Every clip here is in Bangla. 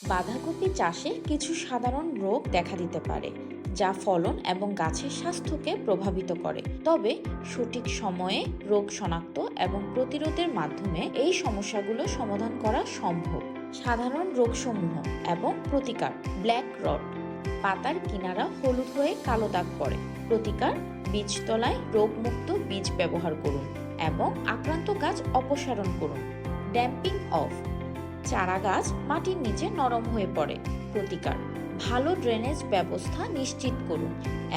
বাঁধাকপি চাষে কিছু সাধারণ রোগ দেখা দিতে পারে, যা ফলন এবং গাছের স্বাস্থ্যকে প্রভাবিত করে। তবে সঠিক সময়ে রোগ শনাক্ত এবং প্রতিরোধের মাধ্যমে এই সমস্যাগুলো সমাধান করা সম্ভব। সাধারণ রোগসমূহ এবং প্রতিকার। ব্ল্যাক রট, পাতার কিনারা হলুদ হয়ে কালো দাগ পড়ে। প্রতিকার, বীজতলায় রোগমুক্ত বীজ ব্যবহার করুন এবং আক্রান্ত গাছ অপসারণ করুন। ড্যাম্পিং অফ, চারা গাছ মাটির নিচে নরম হয়ে পড়ে। প্রতিকার, ভালো ড্রেনেজ ব্যবস্থা নিশ্চিত করুন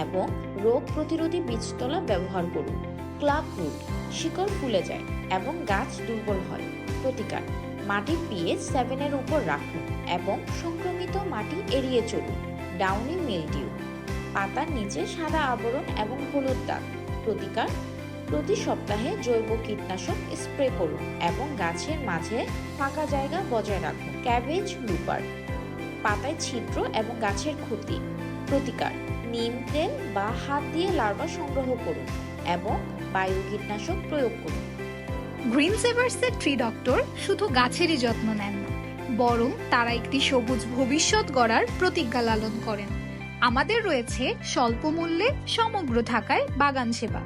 এবং রোগ প্রতিরোধী বীজতলা ব্যবহার করুন। ক্লাব রুট, শিকড় ফুলে যায় এবং গাছ দুর্বল হয়। প্রতিকার, মাটির পিএইচ 7 উপর রাখুন এবং সংক্রমিত মাটি এড়িয়ে চলুন। ডাউনি মিলডিউ, পাতার নিচে সাদা আবরণ এবং হলুদ দাগ। প্রতিকার, প্রতি সপ্তাহে জৈব কীটনাশক স্প্রে করুন এবং গাছের মাঝে ফাঁকা জায়গা বজায় রাখুন। ক্যাবেজ লুপার, পাতায় ছিদ্র এবং গাছের ক্ষতি। প্রতিকার, নিম তেল বা হাত দিয়ে লার্ভা সংগ্রহ করুন এবং বায়ু কীটনাশক প্রয়োগ করুন। গ্রিন সেভার্সের ট্রি ডক্টর শুধু গাছেরই যত্ন নেন না, বরং তারা একটি সবুজ ভবিষ্যৎ গড়ার প্রতিজ্ঞা লালন করেন। আমাদের রয়েছে স্বল্প মূল্যে সমগ্র ঢাকায় বাগান সেবা।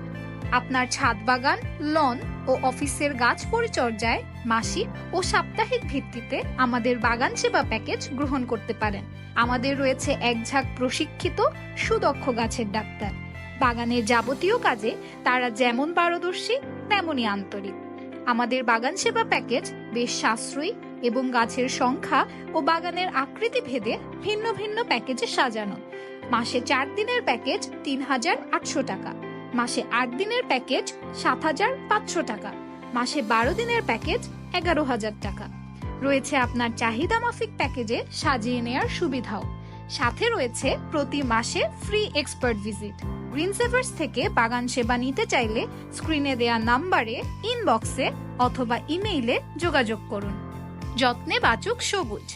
আপনার ছাদ বাগান, লন ও অফিসের গাছ পরিচর্যায় মাসিক ও সাপ্তাহিক ভিত্তিতে আমাদের বাগান সেবা প্যাকেজ গ্রহণ করতে পারেন। আমাদের রয়েছে এক ঝাঁক প্রশিক্ষিত সুদক্ষ গাছের ডাক্তার। বাগানের যাবতীয় কাজে তারা যেমন পারদর্শী তেমনই আন্তরিক। আমাদের বাগান সেবা প্যাকেজ বেশ সাশ্রয়ী এবং গাছের সংখ্যা ও বাগানের আকৃতি ভেদে ভিন্ন ভিন্ন প্যাকেজে সাজানো। মাসে 4 দিনের প্যাকেজ ৩,৮০০ টাকা, মাসে 8 দিনের প্যাকেজ ৭,৫০০ টাকা, মাসে 12 দিনের প্যাকেজ 11,০০০ টাকা। রয়েছে আপনার চাহিদা মাফিক প্যাকেজে সাজিয়ে নেয়ার সুবিধাও। সাথে রয়েছে প্রতি মাসে ফ্রি এক্সপার্ট ভিজিট। গ্রিন সেভার্স থেকে বাগান সেবা নিতে চাইলে স্ক্রিনে দেয়া নাম্বারে, ইনবক্সে অথবা ইমেইলে যোগাযোগ করুন। যত্নে বাঁচুক সবুজ।